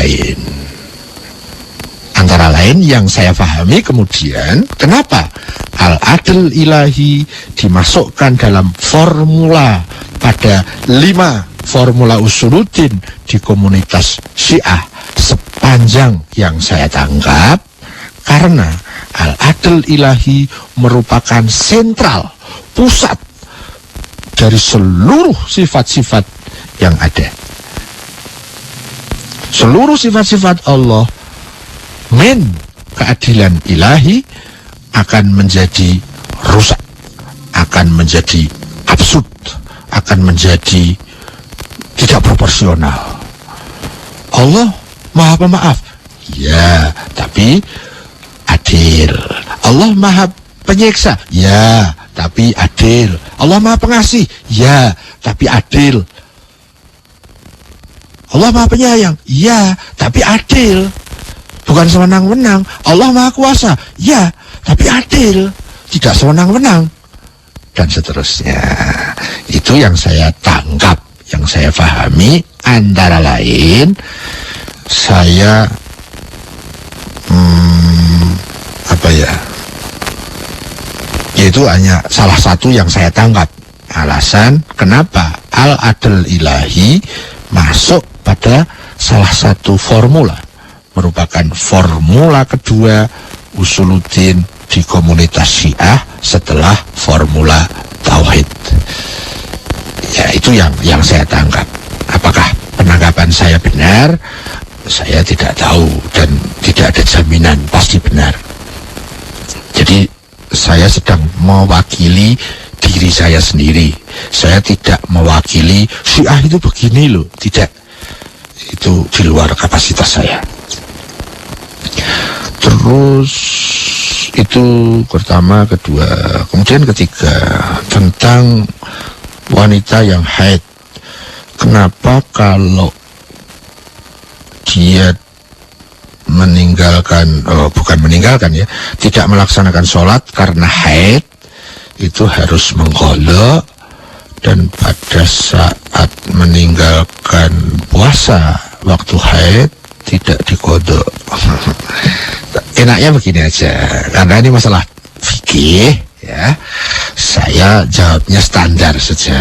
lain. Antara lain yang saya pahami kemudian, kenapa al-adl ilahi dimasukkan dalam formula pada 5 formula usuluddin di komunitas Syiah sepanjang yang saya tangkap, karena al-adl ilahi merupakan sentral, pusat dari seluruh sifat-sifat yang ada. Seluruh sifat-sifat Allah min keadilan ilahi akan menjadi rusak, akan menjadi absurd, akan menjadi tidak proporsional. Allah Maha Pemaaf, ya, tapi adil. Allah Maha Penyiksa, ya, tapi adil. Allah Maha Pengasih, ya, tapi adil. Allah Maha Penyayang, ya, tapi adil. Bukan sewenang-wenang. Allah Maha Kuasa, ya, tapi adil, tidak sewenang-wenang, dan seterusnya. Itu yang saya tangkap, yang saya pahami. Antara lain, saya yaitu hanya salah satu yang saya tangkap alasan kenapa al-adl ilahi masuk pada salah satu formula, merupakan formula kedua usuluddin di komunitas Syiah setelah formula tauhid. Ya, itu yang saya tangkap. Apakah penangkapan saya benar? Saya tidak tahu dan tidak ada jaminan pasti benar. Jadi saya sedang mewakili diri saya sendiri. Saya tidak mewakili Syiah itu begini loh, tidak. Itu di luar kapasitas saya. Terus itu pertama, kedua, kemudian ketiga tentang wanita yang haid. Kenapa kalau dia tidak melaksanakan sholat karena haid, itu harus mengqadha, dan pada saat meninggalkan puasa waktu haid tidak diqadha. Enaknya begini aja, karena ini masalah fikih ya, saya jawabnya standar saja,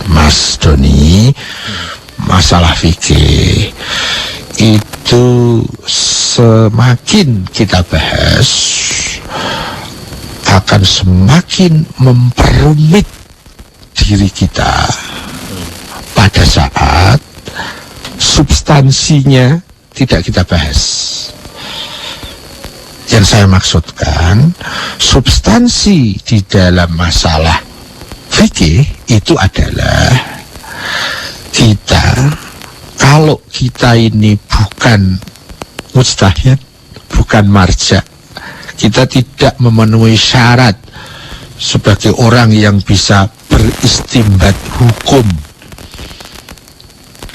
Mas Doni. Masalah fikih itu semakin kita bahas akan semakin memperumit diri kita pada saat substansinya tidak kita bahas. Yang saya maksudkan, substansi di dalam masalah fikih itu adalah kalau kita ini bukan mujtahid, bukan marja, kita tidak memenuhi syarat sebagai orang yang bisa beristimbat hukum,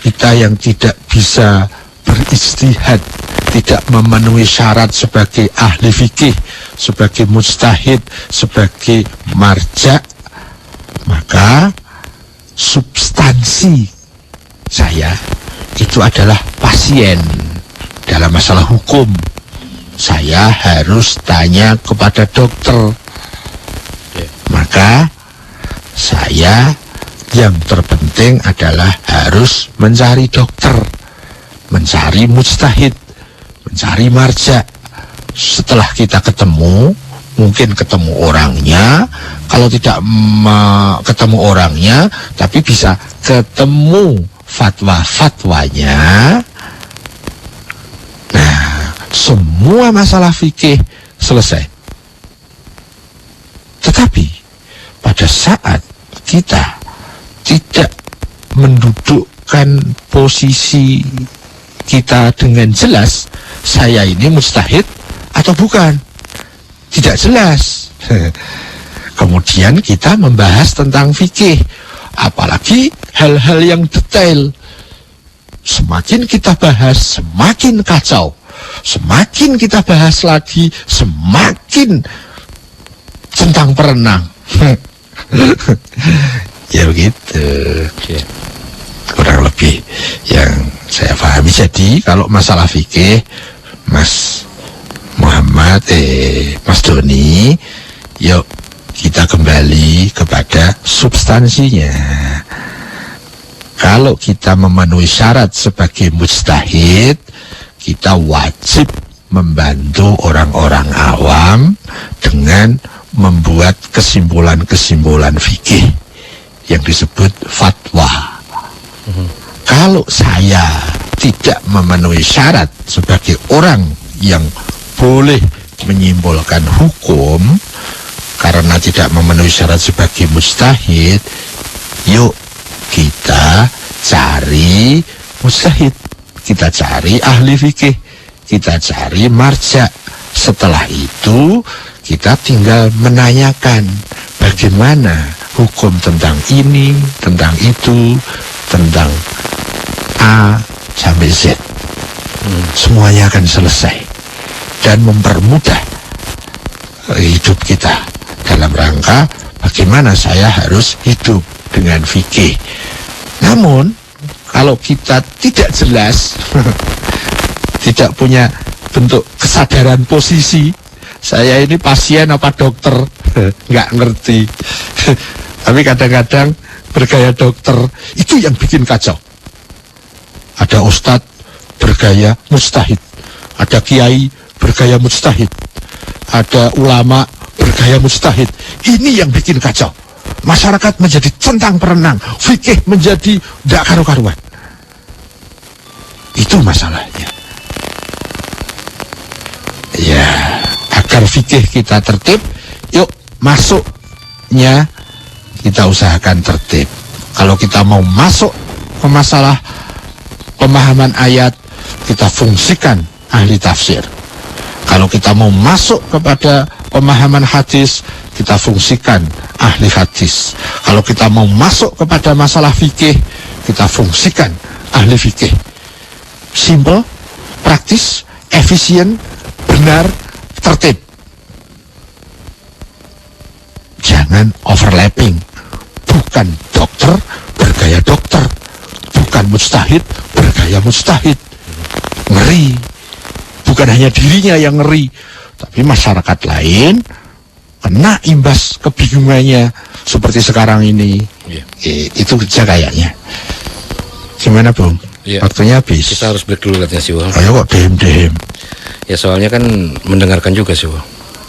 kita yang tidak bisa beristihad, tidak memenuhi syarat sebagai ahli fikih, sebagai mujtahid, sebagai marja, maka substansi saya itu adalah pasien dalam masalah hukum. Saya harus tanya kepada dokter. Maka saya yang terpenting adalah harus mencari dokter, mencari mujtahid, mencari marja. Setelah kita ketemu, mungkin ketemu orangnya, kalau tidak ketemu orangnya, tapi bisa ketemu fatwa-fatwanya. Nah, semua masalah fikih selesai. Tetapi pada saat kita tidak mendudukkan posisi kita dengan jelas, saya ini mujtahid atau bukan, tidak jelas. Kemudian kita membahas tentang fikih, apalagi hal-hal yang detail. Semakin kita bahas, semakin kacau. Semakin kita bahas lagi, semakin centang perenang. Ya begitu, kurang lebih yang saya pahami. Jadi kalau masalah fikih, Mas Muhammad, Mas Doni, yuk kita kembali kepada substansinya. Kalau kita memenuhi syarat sebagai mujtahid, kita wajib membantu orang-orang awam dengan membuat kesimpulan-kesimpulan fikih yang disebut fatwa. Kalau saya tidak memenuhi syarat sebagai orang yang boleh menyimpulkan hukum karena tidak memenuhi syarat sebagai mujtahid, yuk kita cari mujtahid, kita cari ahli fikih, kita cari marja. Setelah itu kita tinggal menanyakan bagaimana hukum tentang ini, tentang itu, tentang A sampai Z. Semuanya akan selesai dan mempermudah hidup kita dalam rangka bagaimana saya harus hidup dengan fikih. Namun kalau kita tidak jelas tidak punya bentuk kesadaran posisi, saya ini pasien apa dokter, nggak ngerti. Tapi kadang-kadang bergaya dokter itu yang bikin kacau. Ada ustadz bergaya mujtahid, ada kiai bergaya mujtahid, ada ulama bergaya mujtahid. Ini yang bikin kacau. Masyarakat menjadi centang perenang, fikih menjadi tidak karu-karuan. Itu masalahnya. Ya, agar fikih kita tertib, yuk masuknya kita usahakan tertib. Kalau kita mau masuk ke masalah pemahaman ayat, kita fungsikan ahli tafsir. Kalau kita mau masuk kepada pemahaman hadis, kita fungsikan ahli hadis. Kalau kita mau masuk kepada masalah fikih, kita fungsikan ahli fikih. Simple, praktis, efisien, benar, tertib. Jangan overlapping. Bukan dokter bergaya dokter, bukan mujtahid bergaya mujtahid. Ngeri. Bukan hanya dirinya yang ngeri, tapi masyarakat lain kena imbas kebingungannya seperti sekarang ini. Itu saja kayaknya. Gimana, Bung? Waktunya habis. Kita harus break dulu katanya sih, Wah. Ayo kok dehem-dehem. Ya soalnya kan mendengarkan juga sih, Wah.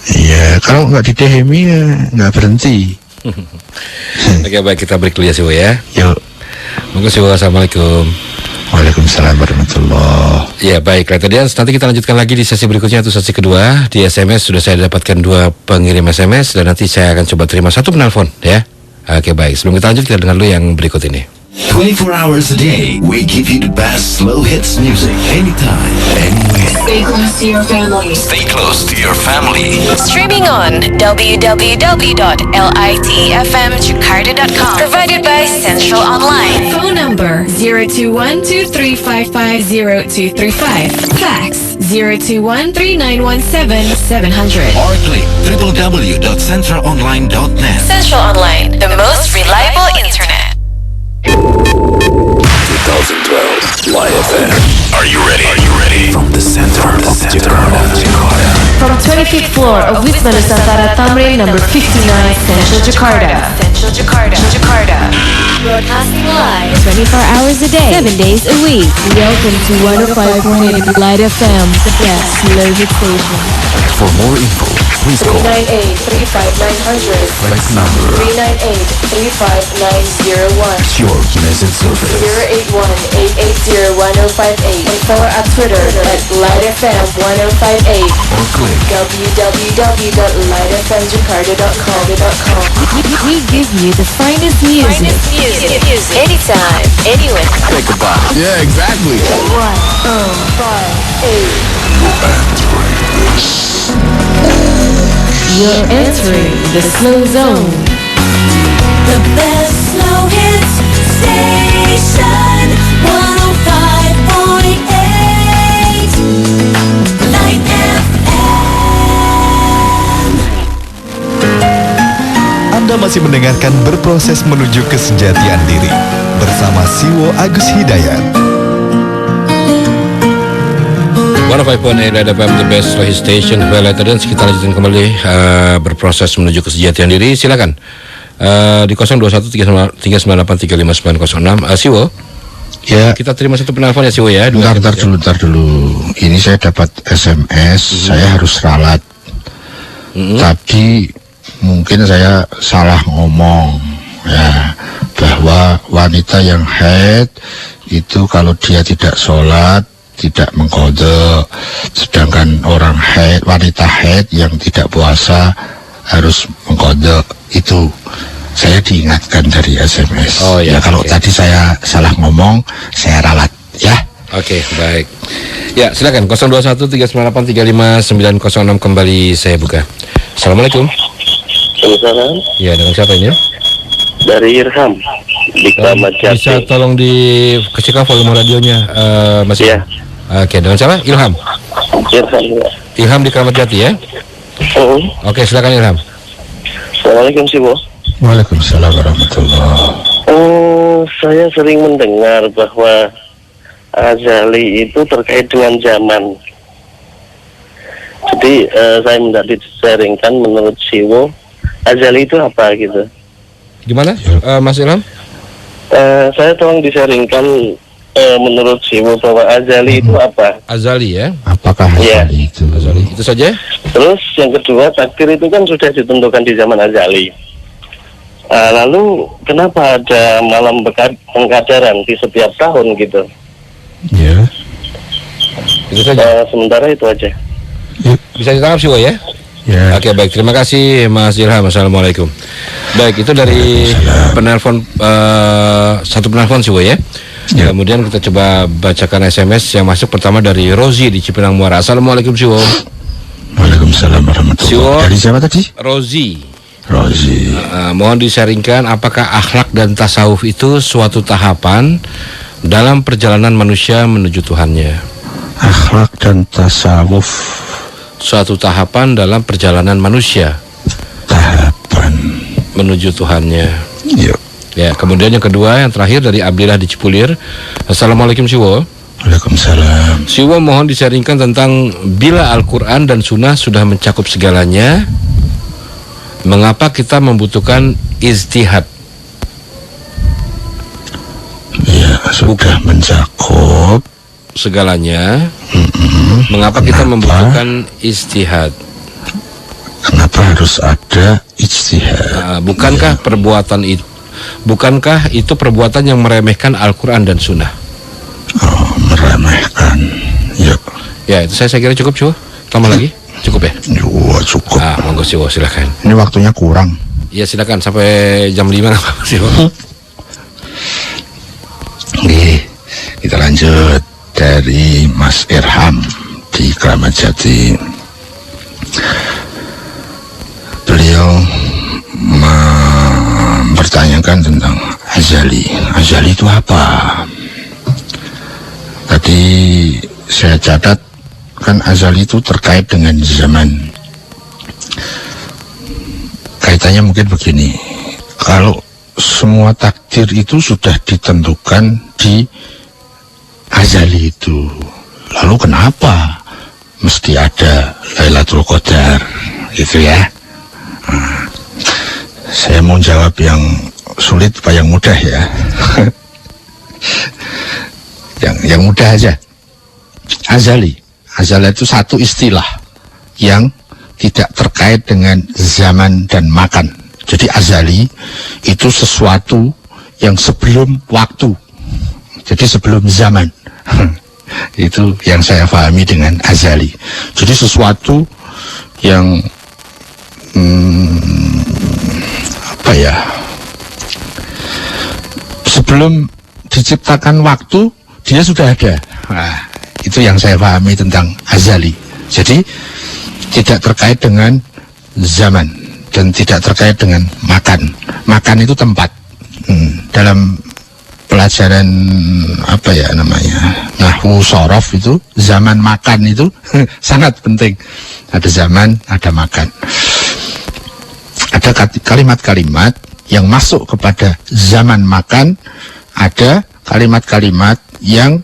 Iya, kalau nggak didehemi ya nggak berhenti. Oke, baik, kita break dulu ya sih, Wah, ya. Yuk. Monggo sih, Wah. Assalamualaikum. Waalaikumsalam warahmatullahi. Ya, baik, Audiens, nanti kita lanjutkan lagi di sesi berikutnya, itu sesi kedua. Di SMS sudah saya dapatkan 2 pengirim SMS, dan nanti saya akan coba terima 1 penelpon, ya. Oke, baik, sebelum kita lanjut, kita dengar dulu yang berikut ini. 24 hours a day, we give you the best slow hits music anytime, anywhere. Stay close to your family. Stay close to your family. Streaming on www.litfmjakarta.com. Provided by Central Online. Phone number 021-2355-0235. Fax 021-3917-700. Or click www.centralonline.net. Central Online, the most reliable internet. 2012 Live FM. Are you ready? From the center of Jakarta. From 25th floor of Wisma Nusantara Tamrin number 59, Central Jakarta. Broadcasting live 24 hours a day, 7 days a week. Welcome to 105.8 Light FM, the best slow hit station. For more info, please call 398-35900. flex number 398-35901. Pure Message Service. 081-880-1058. And follow our Twitter at Light FM 1058. Or click www.lightfmjakarta.com. We give you the finest music. anytime, anywhere. Take a bow. Yeah, exactly. 105.8. You're entering the slow zone. The best slow hits station 105.8 Light FM. Anda masih mendengarkan Berproses Menuju Kesejatian Diri bersama Siwo Agus Hidayat. 105.8 Light FM, the best radio station. Light dan kita lanjutkan kembali berproses menuju kesejahteraan diri. Silakan di 021398350906. Siwo. Ya, kita terima satu penelpon ya Siwo ya. Bentar dulu. Ini saya dapat SMS, saya harus ralat. Tadi mungkin saya salah ngomong ya, bahwa wanita yang haid itu kalau dia tidak sholat tidak mengqadha, sedangkan orang haid, wanita haid yang tidak puasa harus mengqadha. Itu saya diingatkan dari SMS. Oh ya, kalau tadi saya salah ngomong, saya ralat ya. Oke, baik. Ya, silakan 021398350906 kembali saya buka. Assalamualaikum. Waalaikumsalam. Ya, dengan siapa ini? Dari Irham di Kramat Jati. Bisa tolong dikecilkan volume radionya, Mas? Iya. Oke, dengan siapa? Ilham. Ilham di Kramat Jati ya? Oke, silakan Ilham. Assalamualaikum Sibo. Waalaikumsalam warahmatullahi. Saya sering mendengar bahwa azali itu terkait dengan zaman. Jadi saya minta disaringkan menurut Siwo, azali itu apa gitu. Gimana, Mas Ilham? Saya tolong disaringkan menurut Siwo bahwa azali itu apa? Azali ya? Apakah azali itu? Azali itu saja. Terus yang kedua, takdir itu kan sudah ditentukan di zaman azali. Lalu kenapa ada malam pengkadaran di setiap tahun gitu? Ya. Itu saja. Sementara itu aja. Bisa ditangkap Siwo ya? Ya. Oke, baik, terima kasih Mas Ilham. Assalamualaikum. Baik, itu dari penelpon satu penelpon Siwo ya. Ya. Kemudian kita coba bacakan SMS yang masuk. Pertama dari Rozi di Cipinang Muara. Assalamualaikum Siwo. Waalaikumsalam warahmatullahi Siwo. wabarakatuh. Dari siapa tadi? Rozi. Mohon disaringkan, apakah akhlak dan tasawuf itu suatu tahapan dalam perjalanan manusia menuju Tuhannya? Akhlak dan tasawuf suatu tahapan dalam perjalanan manusia menuju Tuhannya. Yuk. Ya, kemudian yang kedua, yang terakhir dari Abdillah di Cipulir. Assalamualaikum Siwo. Waalaikumsalam. Siwo mohon disaringkan tentang bila Al-Quran dan Sunnah sudah mencakup segalanya, mengapa kita membutuhkan ijtihad? Ya, sudah mencakup segalanya. Mengapa kita membutuhkan ijtihad? Kenapa harus ada ijtihad? Bukankah itu perbuatan yang meremehkan Al-Quran dan Sunnah? Oh, meremehkan. Yuk. Ya, itu saya kira cukup, Siwo. Tambah lagi? Cukup ya? Cukup. Monggo Siwo, silakan. Ini waktunya kurang. Iya, silakan sampai jam 5 nggak apa-apa Siwo. Oke, kita lanjut dari Mas Irham di Kramat Jati. Beliau mempertanyakan tentang azali. Azali itu apa? Tadi saya catat kan azali itu terkait dengan zaman. Kaitannya mungkin begini. Kalau semua takdir itu sudah ditentukan di azali itu, lalu kenapa mesti ada Lailatul Qadar gitu ya? Saya mau jawab yang sulit apa yang mudah ya? yang mudah aja. Azali itu satu istilah yang tidak terkait dengan zaman dan makan. Jadi azali itu sesuatu yang sebelum waktu, jadi sebelum zaman. Itu yang saya pahami dengan azali. Jadi sesuatu yang sebelum diciptakan waktu dia sudah ada. Nah, itu yang saya pahami tentang azali. Jadi tidak terkait dengan zaman dan tidak terkait dengan makan. Makan itu tempat. Dalam pelajaran nahwu shorof itu zaman makan itu sangat penting. Ada zaman, ada makan. Ada kalimat-kalimat yang masuk kepada zaman makan, ada kalimat-kalimat yang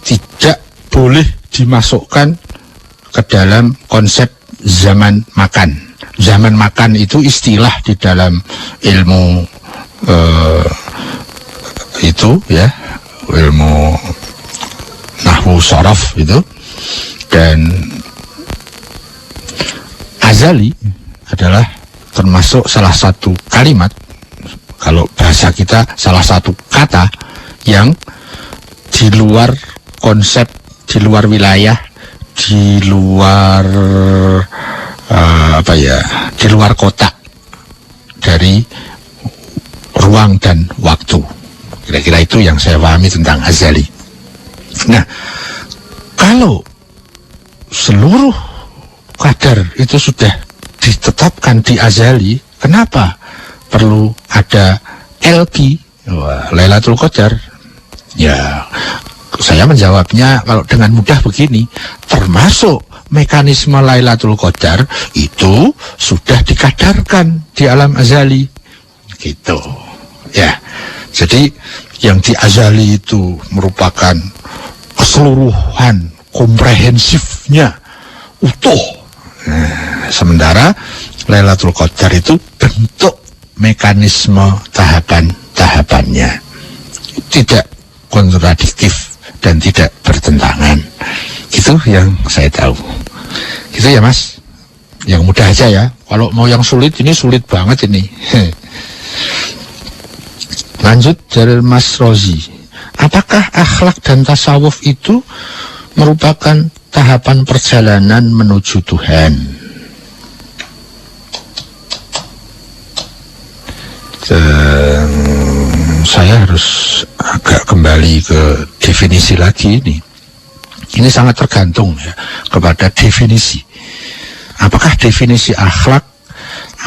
tidak boleh dimasukkan ke dalam konsep zaman makan. Zaman makan itu istilah di dalam ilmu itu ya, ilmu nahwu sharaf itu. Dan azali adalah termasuk salah satu kalimat, kalau bahasa kita salah satu kata yang di luar konsep, di luar wilayah, di luar di luar kotak dari ruang dan waktu. Kira-kira itu yang saya pahami tentang azali. Nah, kalau seluruh qadar itu sudah ditetapkan di azali, kenapa perlu ada LQ, Lailatul Qadar? Ya, saya menjawabnya kalau dengan mudah begini, termasuk mekanisme Lailatul Qadar itu sudah dikadarkan di alam azali, gitu. Ya, jadi yang di azali itu merupakan keseluruhan komprehensifnya utuh. Nah, sementara Lailatul Qadar itu bentuk mekanisme tahapan-tahapannya, tidak kontradiktif dan tidak bertentangan. Itu yang saya tahu. Gitu ya Mas. Yang mudah aja ya. Kalau mau yang sulit, ini sulit banget ini. Lanjut dari Mas Rozi. Apakah akhlak dan tasawuf itu merupakan tahapan perjalanan menuju Tuhan? Dan saya harus agak kembali ke definisi lagi ini. Ini sangat tergantung ya kepada definisi. Apakah definisi akhlak?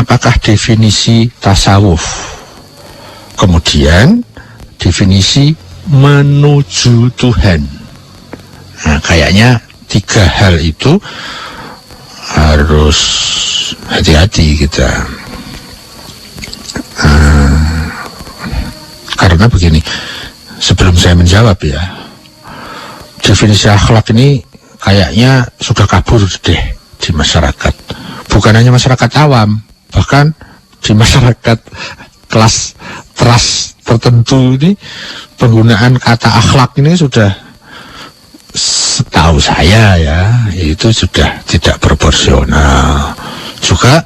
Apakah definisi tasawuf? Kemudian definisi menuju Tuhan. Nah, kayaknya tiga hal itu harus hati-hati kita. Karena begini, sebelum saya menjawab ya, definisi akhlak ini kayaknya sudah kabur deh di masyarakat. Bukan hanya masyarakat awam, bahkan di masyarakat kelas teras tertentu ini penggunaan kata akhlak ini sudah, setahu saya ya, itu sudah tidak proporsional. Juga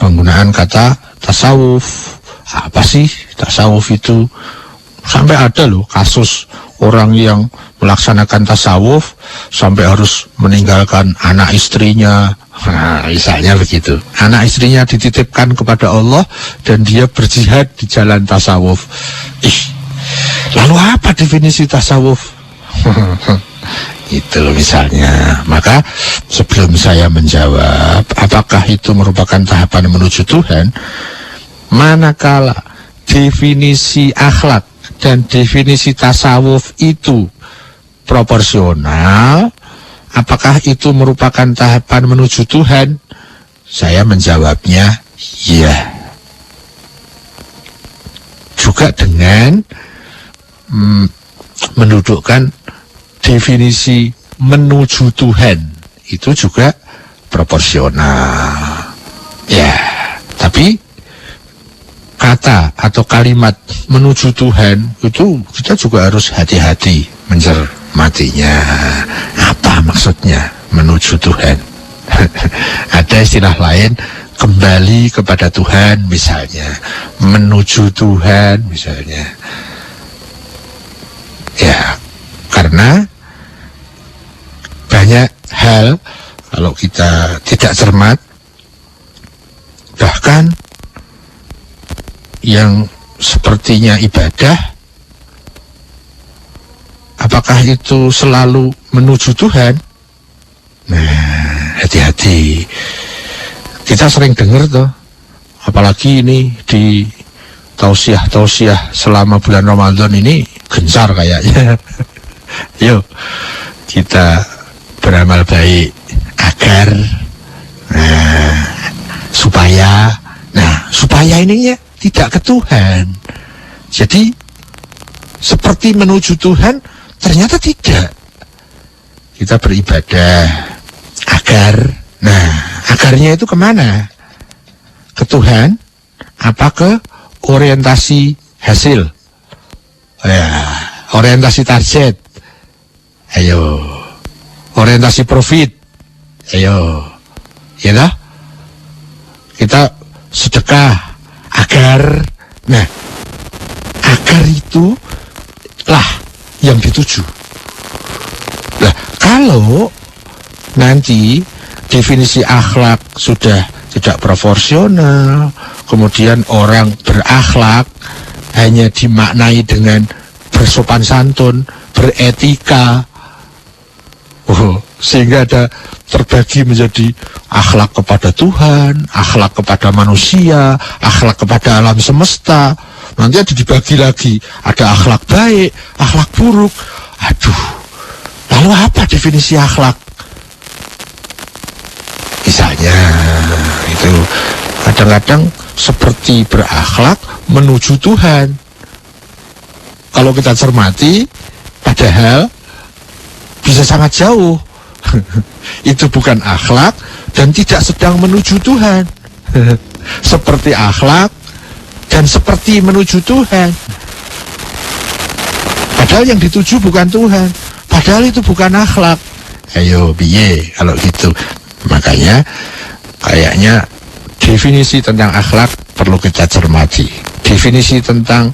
penggunaan kata tasawuf. Apa sih tasawuf itu? Sampai ada loh kasus orang yang melaksanakan tasawuf sampai harus meninggalkan anak istrinya. Nah, misalnya begitu. Anak istrinya dititipkan kepada Allah dan dia berjihad di jalan tasawuf. Lalu apa definisi tasawuf? Itu misalnya. Maka sebelum saya menjawab apakah itu merupakan tahapan menuju Tuhan, manakala definisi akhlak dan definisi tasawuf itu proporsional, apakah itu merupakan tahapan menuju Tuhan? Saya menjawabnya ya. Juga dengan mendudukkan definisi menuju Tuhan itu juga proporsional. Ya, tapi kata atau kalimat menuju Tuhan itu kita juga harus hati-hati mencermatinya. Apa maksudnya menuju Tuhan? Ada istilah lain, kembali kepada Tuhan misalnya, menuju Tuhan misalnya. Ya, karena banyak hal kalau kita tidak cermat, bahkan yang sepertinya ibadah, apakah itu selalu menuju Tuhan? Nah, hati-hati. Kita sering dengar tuh, apalagi ini di tausiah selama bulan Ramadan ini gencar kayaknya. Yuk, kita beramal baik agar supaya ininya tidak ke Tuhan. Jadi seperti menuju Tuhan, ternyata tidak. kita beribadah agar, nah agarnya itu kemana? Ke Tuhan apa ke orientasi hasil? Ya, orientasi target. Ayo, orientasi profit. Ayo, ya dah. Kita sedekah agar, nah agar itu lah yang dituju. Nah, kalau nanti definisi akhlak sudah tidak proporsional, kemudian orang berakhlak hanya dimaknai dengan bersopan santun, beretika, sehingga ada terbagi menjadi akhlak kepada Tuhan, akhlak kepada manusia, akhlak kepada alam semesta. Nanti ada dibagi lagi, ada akhlak baik, akhlak buruk. Aduh, lalu apa definisi akhlak? Misalnya itu kadang-kadang seperti berakhlak menuju Tuhan. Kalau kita cermati, padahal bisa sangat jauh. Itu bukan akhlak dan tidak sedang menuju Tuhan. Seperti akhlak dan seperti menuju Tuhan. Padahal yang dituju bukan Tuhan. Padahal itu bukan akhlak. Ayo biye kalau gitu. Makanya kayaknya definisi tentang akhlak perlu kita cermati. Definisi tentang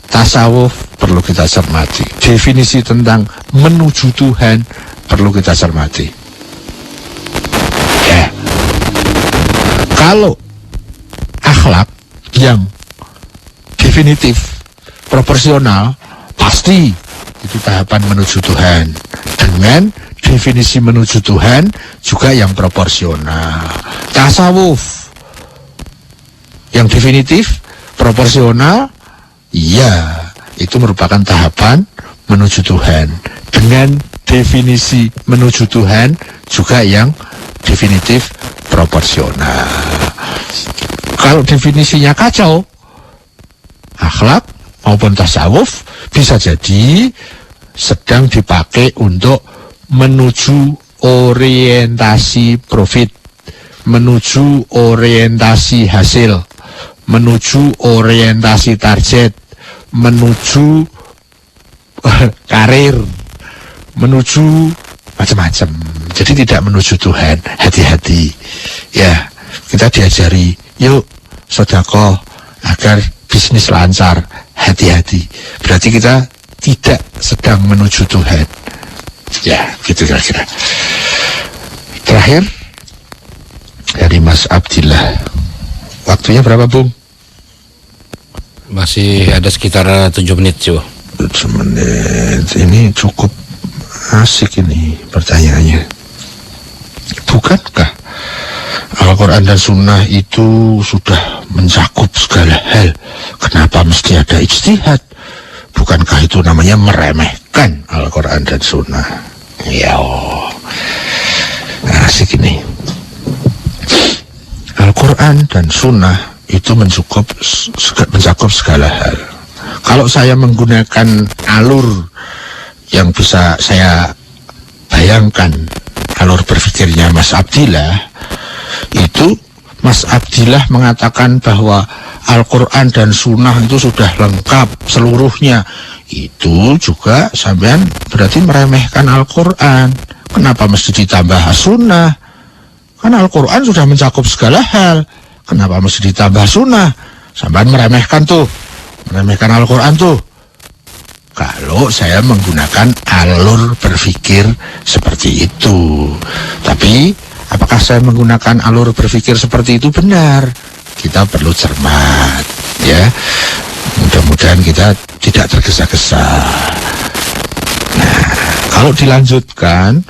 tasawuf perlu kita cermati. Definisi tentang menuju Tuhan perlu kita cermati. Ya. Kalau akhlak yang definitif, proporsional, pasti itu tahapan menuju Tuhan. Dengan definisi menuju Tuhan juga yang proporsional. Tasawuf yang definitif, proporsional, iya, itu merupakan tahapan menuju Tuhan. Dengan definisi menuju Tuhan juga yang definitif, proporsional. Kalau definisinya kacau, akhlak maupun tasawuf bisa jadi sedang dipakai untuk menuju orientasi profit, menuju orientasi hasil, menuju orientasi target, menuju karir, menuju macam-macam. Jadi tidak menuju Tuhan. Hati-hati ya, kita diajari yuk sedekah agar bisnis lancar. Hati-hati, berarti kita tidak sedang menuju Tuhan. Ya, gitu kira-kira. Terakhir dari Mas Abdillah. Waktunya berapa, Bung? Masih ada sekitar 7 menit, cuy. 7 menit. Ini cukup asik ini pertanyaannya. Bukankah Al-Quran dan Sunnah itu sudah mencakup segala hal? Kenapa mesti ada ijtihad? Bukankah itu namanya meremehkan Al-Quran dan Sunnah? Ya, asik ini. Al-Quran dan Sunnah itu mencakup segala hal. Kalau saya menggunakan alur yang bisa saya bayangkan, alur berpikirnya Mas Abdillah, itu Mas Abdillah mengatakan bahwa Al-Quran dan Sunnah itu sudah lengkap seluruhnya. Itu juga sampean berarti meremehkan Al-Quran. Kenapa mesti ditambah Sunnah? Kan Al-Quran sudah mencakup segala hal. Kenapa mesti ditambah Sunnah? Sampean meremehkan tuh, meremehkan Al-Quran tuh. Kalau saya menggunakan alur berpikir seperti itu. Tapi apakah saya menggunakan alur berpikir seperti itu benar? Kita perlu cermat, ya. Mudah-mudahan kita tidak tergesa-gesa. Nah, kalau dilanjutkan,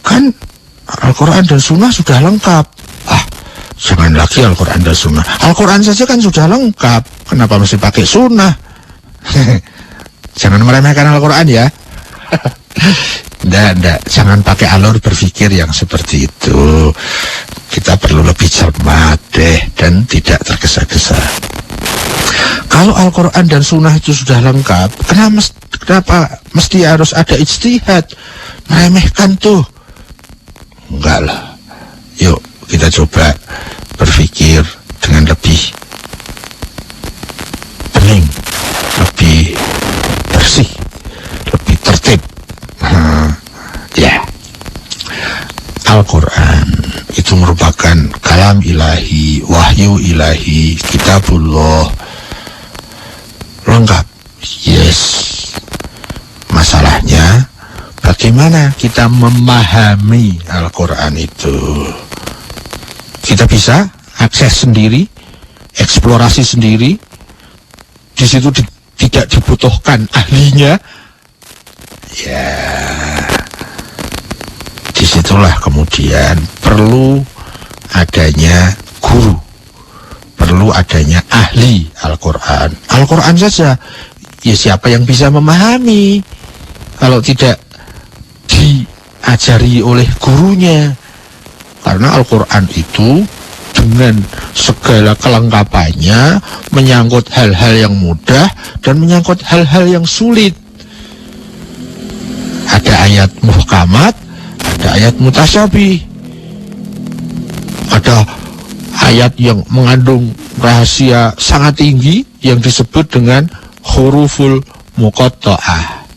kan Al-Quran dan Sunnah sudah lengkap. Jangan lagi Al-Quran dan Sunnah. Al-Quran saja kan sudah lengkap. Kenapa mesti pakai Sunnah? Jangan meremehkan Al-Quran ya. Nggak, jangan pakai alur berpikir yang seperti itu. Kita perlu lebih cermat deh dan tidak tergesa-gesa. Kalau Al-Quran dan Sunnah itu sudah lengkap, kenapa mesti harus ada ijtihad? Meremehkan tuh. Enggak lah. Yuk kita coba berpikir dengan lebih bening, lebih bersih, lebih tertib. Ya, Al-Quran itu merupakan kalam ilahi, wahyu ilahi, kitabullah, lengkap. Yes. Masalahnya bagaimana kita memahami Al-Quran itu? Kita bisa akses sendiri, eksplorasi sendiri. Di situ tidak dibutuhkan ahlinya. Ya, disitulah kemudian perlu adanya guru, perlu adanya ahli Al-Quran. Al-Quran saja, ya siapa yang bisa memahami kalau tidak diajari oleh gurunya? Karena Al-Quran itu dengan segala kelengkapannya menyangkut hal-hal yang mudah dan menyangkut hal-hal yang sulit. Ada ayat muhkamat, ada ayat mutasyabih, ada ayat yang mengandung rahasia sangat tinggi yang disebut dengan huruful muqatta'ah.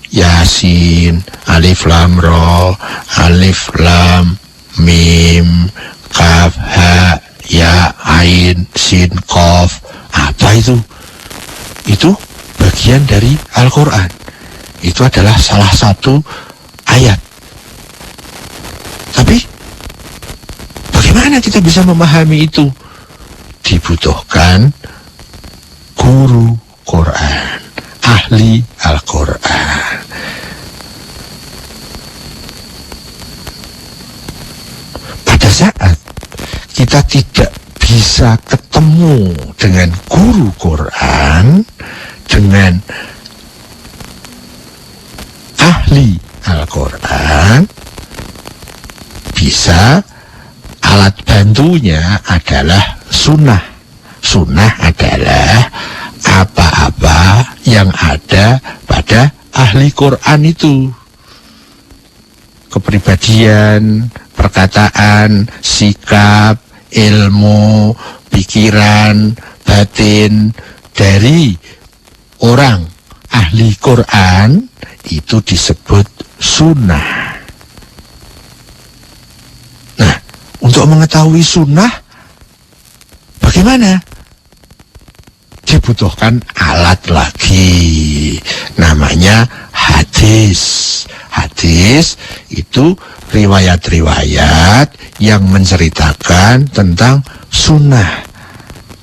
Yasin, alif lam ra, alif lam mim, kaf ha ya ain sin qaf. Apa itu? Itu bagian dari Al-Quran. Itu adalah salah satu ayat. Tapi bagaimana kita bisa memahami itu? Dibutuhkan guru Quran, ahli Al-Quran. Pada saat kita tidak bisa ketemu dengan guru Quran, dengan ahli Al-Quran, bisa alat bantunya adalah sunnah. Sunnah adalah apa-apa yang ada pada ahli Quran itu. Kepribadian, perkataan, sikap, ilmu, pikiran, batin dari orang ahli Quran itu disebut sunnah. Nah, untuk mengetahui sunnah bagaimana? Dibutuhkan alat lagi, namanya hadis. Hadis itu riwayat-riwayat yang menceritakan tentang sunnah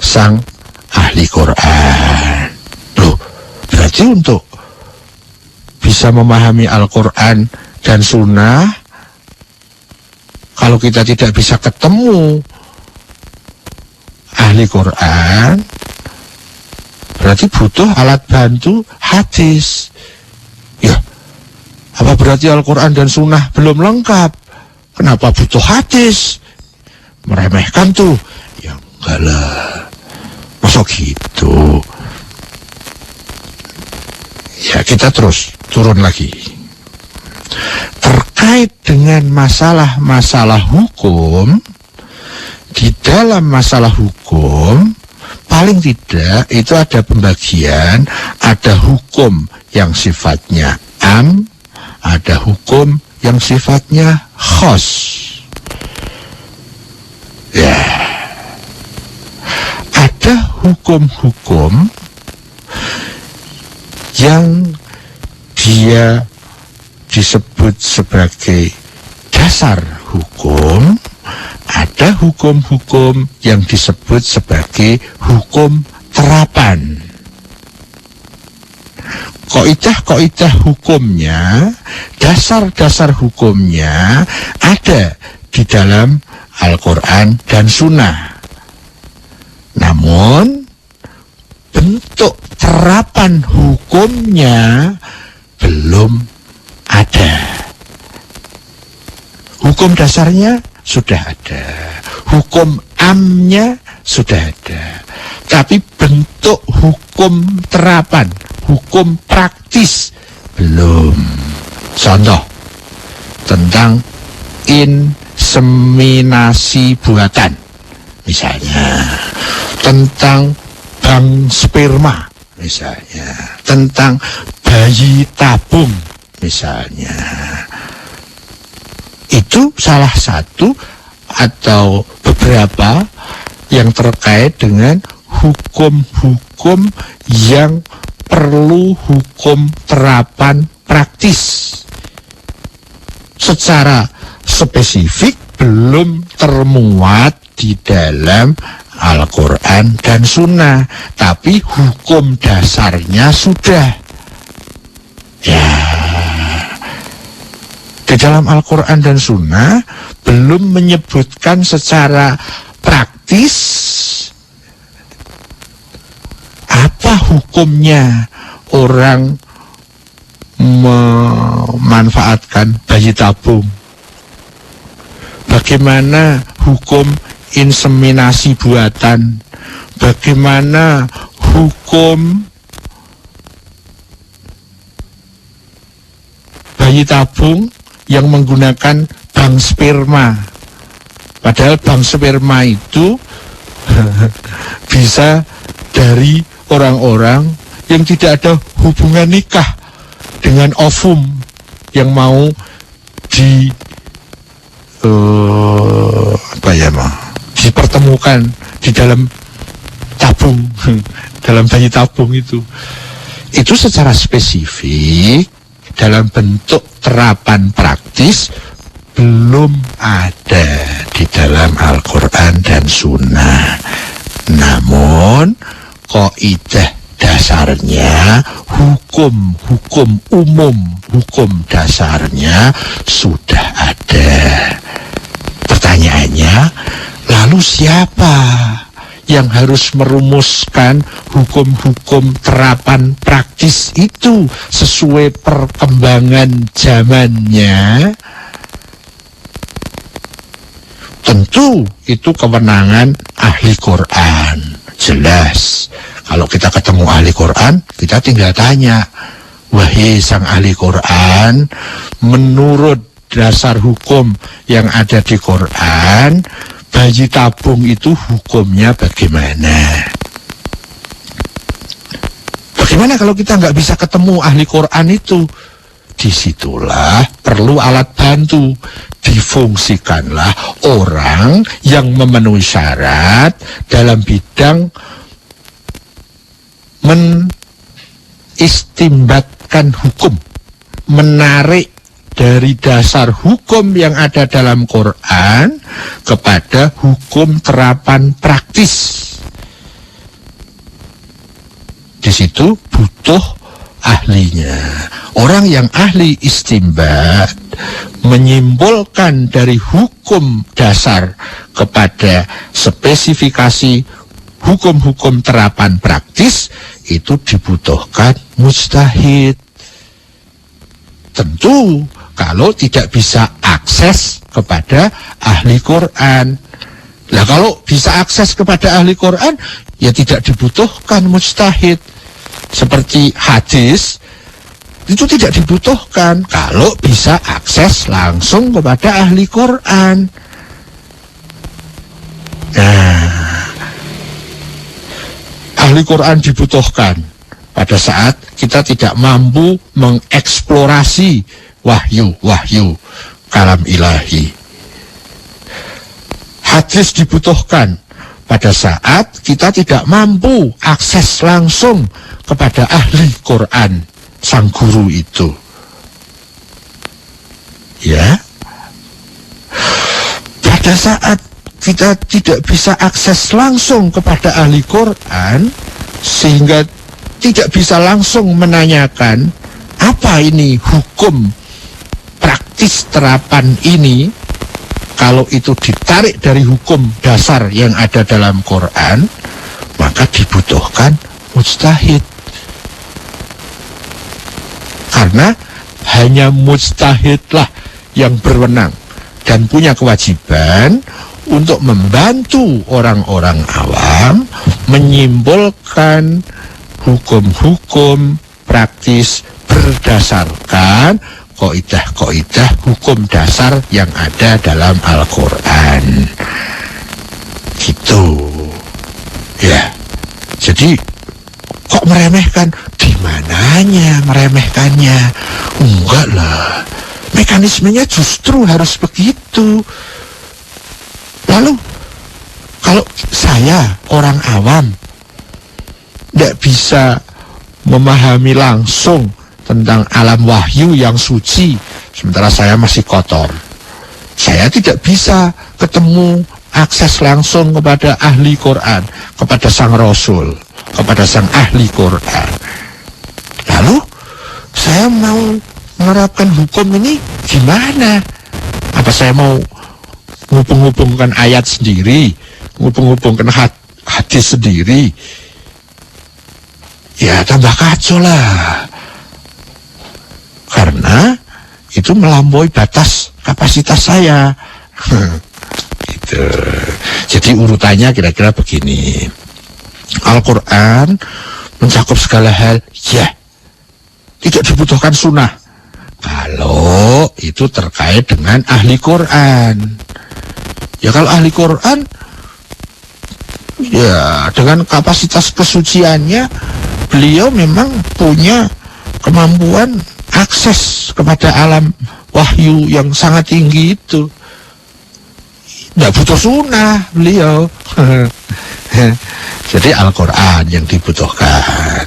sang ahli Quran. Loh, berarti untuk bisa memahami Al-Quran dan sunnah, kalau kita tidak bisa ketemu ahli Quran, berarti butuh alat bantu hadis. Ya, apa berarti Al-Quran dan sunnah belum lengkap? Kenapa butuh hadis? Meremehkan tuh. Ya enggak lah, masa gitu. Ya, kita terus turun lagi. Terkait dengan masalah-masalah hukum, di dalam masalah hukum paling tidak itu ada pembagian, ada hukum yang sifatnya am, ada hukum yang sifatnya khas. Ya, ada hukum-hukum yang dia disebut sebagai dasar hukum, ada hukum-hukum yang disebut sebagai hukum terapan. Kaidah-kaidah hukumnya, dasar-dasar hukumnya ada di dalam Al-Quran dan Sunnah. Namun bentuk terapan hukumnya belum ada. Hukum dasarnya sudah ada, hukum amnya sudah ada, tapi bentuk bentuk hukum terapan, hukum praktis belum. Contoh tentang inseminasi buatan, misalnya tentang bank sperma, misalnya tentang bayi tabung, misalnya. Itu salah satu atau beberapa yang terkait dengan hukum-hukum yang perlu hukum terapan praktis. Secara spesifik belum termuat di dalam Al-Quran dan Sunnah, tapi hukum dasarnya sudah. Ya, di dalam Al-Quran dan Sunnah belum menyebutkan secara praktis apa hukumnya orang memanfaatkan bayi tabung. Bagaimana hukum inseminasi buatan? Bagaimana hukum bayi tabung yang menggunakan bank sperma? Padahal bank sperma itu bisa dari orang-orang yang tidak ada hubungan nikah dengan ovum yang mau dipertemukan di dalam tabung, dalam bayi tabung itu secara spesifik dalam bentuk terapan praktis belum ada di dalam Al-Quran dan Sunnah. Namun kaidah dasarnya, hukum umum, hukum dasarnya sudah ada. Pertanyaannya, lalu siapa yang harus merumuskan hukum-hukum terapan praktis itu sesuai perkembangan zamannya? Tentu itu kewenangan ahli Quran. Jelas, kalau kita ketemu ahli Quran, kita tinggal tanya, wahai sang ahli Quran, menurut dasar hukum yang ada di Quran, bayi tabung itu hukumnya bagaimana? Bagaimana kalau kita nggak bisa ketemu ahli Quran itu? Disitulah perlu alat bantu. Difungsikanlah orang yang memenuhi syarat dalam bidang menistimbatkan hukum, menarik dari dasar hukum yang ada dalam Quran kepada hukum terapan praktis. Di situ butuh ahlinya, orang yang ahli istimbat, menyimpulkan dari hukum dasar kepada spesifikasi hukum-hukum terapan praktis. Itu dibutuhkan mujtahid. Tentu kalau tidak bisa akses kepada ahli Quran. Nah, kalau bisa akses kepada ahli Quran, ya tidak dibutuhkan mujtahid. Seperti hadis, itu tidak dibutuhkan kalau bisa akses langsung kepada ahli Quran. Nah, ahli Quran dibutuhkan pada saat kita tidak mampu mengeksplorasi wahyu kalam ilahi. Hadis dibutuhkan pada saat kita tidak mampu akses langsung kepada ahli Quran, sang guru itu. Ya. Pada saat kita tidak bisa akses langsung kepada ahli Quran, sehingga tidak bisa langsung menanyakan apa ini hukum praktis terapan ini, kalau itu ditarik dari hukum dasar yang ada dalam Quran, maka dibutuhkan mujtahid. Karena hanya mujtahidlah yang berwenang dan punya kewajiban untuk membantu orang-orang awam menyimpulkan hukum-hukum praktis berdasarkan kaidah-kaidah hukum dasar yang ada dalam Al-Quran. Gitu. Ya. Jadi kok meremehkan? Di mananya meremehkannya? Enggak lah. Mekanismenya justru harus begitu. Lalu kalau saya orang awam tidak bisa memahami langsung tentang alam wahyu yang suci, sementara saya masih kotor, saya tidak bisa ketemu akses langsung kepada ahli Quran, kepada sang Rasul, kepada sang ahli Quran. Lalu saya mau menerapkan hukum ini gimana? Apa saya mau ngubung-ngubungkan ayat sendiri, ngubung-ngubungkan hadis sendiri? Ya tambah kacau lah. Karena itu melampaui batas kapasitas saya. Gitu. Jadi urutannya kira-kira begini. Al-Quran mencakup segala hal, ya. Tidak dibutuhkan sunnah kalau itu terkait dengan ahli Quran. Ya kalau ahli Quran, ya dengan kapasitas kesuciannya, beliau memang punya kemampuan akses kepada alam wahyu yang sangat tinggi itu. Tidak butuh sunnah beliau. Jadi Al-Quran yang dibutuhkan.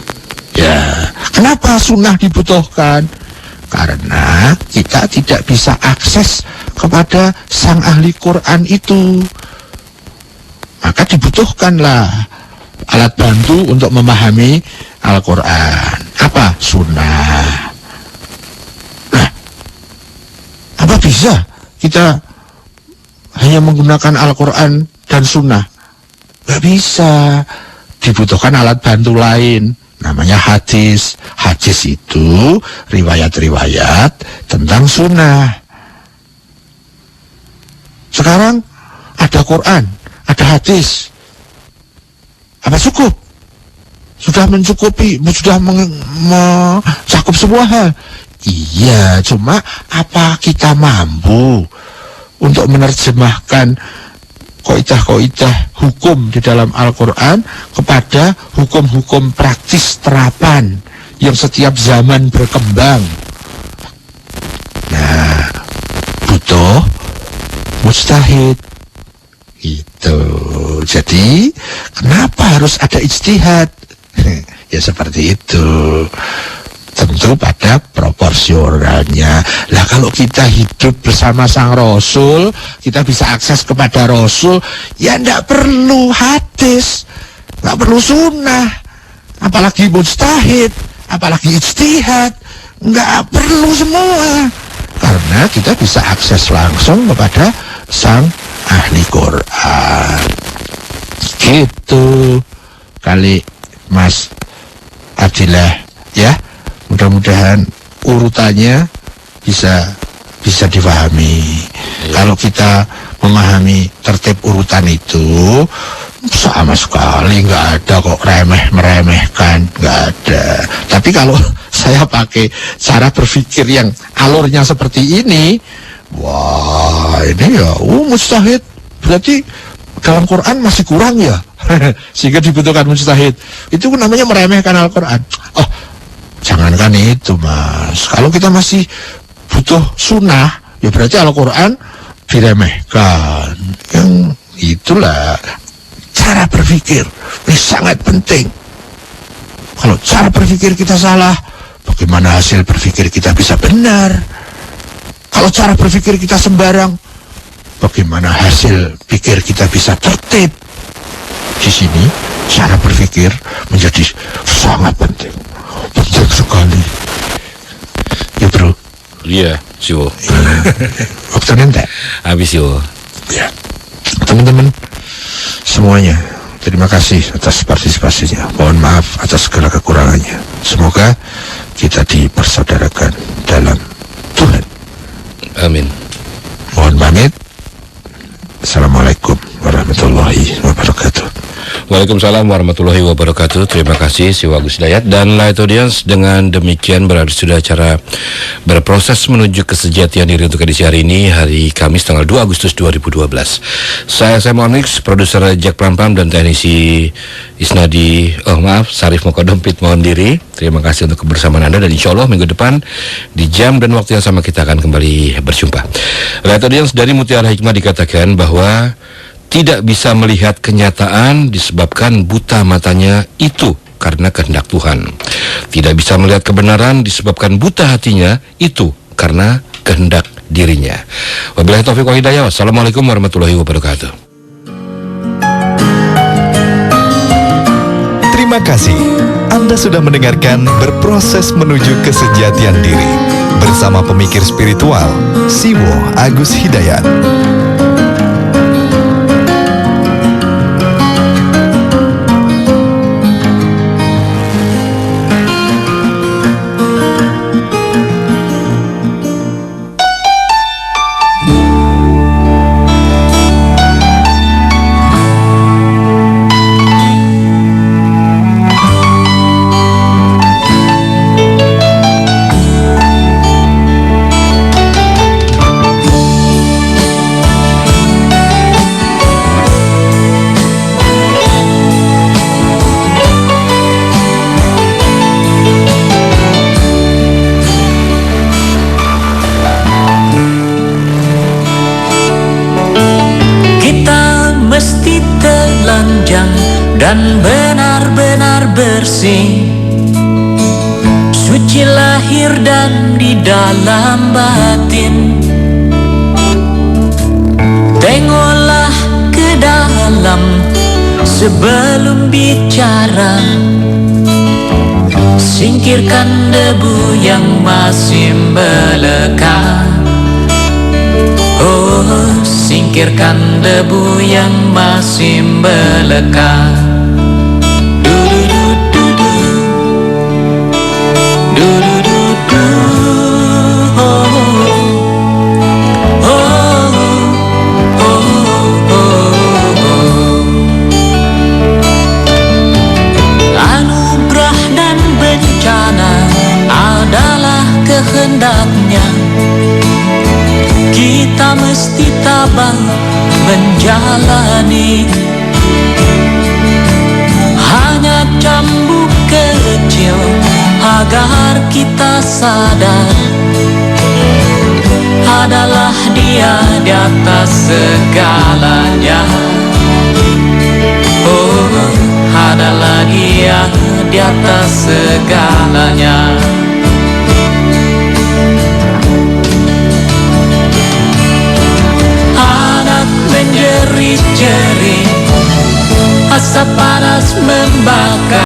Ya, kenapa sunnah dibutuhkan? Karena kita tidak bisa akses kepada sang ahli Quran itu. Maka dibutuhkanlah alat bantu untuk memahami Al-Quran. Apa? Sunnah. Nah, apa bisa kita hanya menggunakan Al-Quran dan sunnah? Gak bisa. Dibutuhkan alat bantu lain, namanya hadis. Hadis itu riwayat-riwayat tentang sunnah. Sekarang ada Quran, ada hadis. Apa cukup? Sudah mencukupi, sudah mencakup semua hal. Iya, cuma apa kita mampu untuk menerjemahkan kaidah-kaidah hukum di dalam Al-Quran kepada hukum-hukum praktis terapan yang setiap zaman berkembang? Nah, butuh mujtahid. Itu. Jadi, kenapa harus ada ijtihad? Ya seperti itu. Tentu pada proporsionalnya. Lah kalau kita hidup bersama sang Rasul, kita bisa akses kepada Rasul, ya ndak perlu hadis, nggak perlu sunnah, apalagi mujtahid, apalagi ijtihad, nggak perlu semua. Karena kita bisa akses langsung kepada sang ahli Quran. Gitu kali Mas Abdillah, ya. Mudah-mudahan urutannya bisa difahami. Kalau kita memahami tertib urutan itu, sama sekali nggak ada kok remeh-meremehkan, nggak ada. Tapi kalau saya pakai cara berpikir yang alurnya seperti ini, wah ini ya mujtahid, berarti dalam Quran masih kurang ya. Sehingga dibutuhkan mujtahid. Itu namanya meremehkan Al-Quran. Oh, jangankan itu Mas, kalau kita masih butuh sunnah, ya berarti Al-Quran diremehkan. Yang itulah cara berpikir, ini sangat penting. Kalau cara berpikir kita salah, bagaimana hasil berpikir kita bisa benar? Kalau cara berpikir kita sembarang, bagaimana hasil pikir kita bisa tertib? Di sini cara berpikir menjadi sangat penting. Penting sekali. Ya bro. Iya, sure. Waktu nanti Habis yo. ya. Teman-teman semuanya, terima kasih atas partisipasinya. Mohon maaf atas segala kekurangannya. Semoga kita dipersaudarakan dalam Tuhan. Amin. Mohon maaf. pamit. Assalamualaikum warahmatullahi wabarakatuh. Waalaikumsalam warahmatullahi wabarakatuh. Terima kasih si Agus Hidayat. Dan Light Audience, dengan demikian berarti sudah acara berproses menuju kesejatian diri untuk edisi hari ini, hari Kamis tanggal 2 Agustus 2012. Saya Monix, produser Jack Pram-Pram, dan teknisi Sarif Mokodompit mohon diri. Terima kasih untuk kebersamaan Anda, dan insya Allah minggu depan di jam dan waktu yang sama kita akan kembali berjumpa. Light Audience, dari Mutiara Hikmah dikatakan bahwa tidak bisa melihat kenyataan disebabkan buta matanya itu karena kehendak Tuhan. Tidak bisa melihat kebenaran disebabkan buta hatinya itu karena kehendak dirinya. Wabillahi taufiq wal hidayah. Wassalamualaikum warahmatullahi wabarakatuh. Terima kasih. Anda sudah mendengarkan Berproses Menuju Kesejatian Diri bersama pemikir spiritual Siwo Agus Hidayat. Dan benar-benar bersih, suci lahir dan di dalam batin. Tengoklah ke dalam sebelum bicara, singkirkan debu yang masih melekat. Oh, singkirkan debu yang masih melekat. Anugerah dan bencana adalah kehendaknya. Kita mesti tabah menjalani. Hanya cambuk kecil agar kita sadar, adalah Dia di atas segalanya. Oh, adalah Dia di atas segalanya. Menjerit-jerit, asap panas membakar.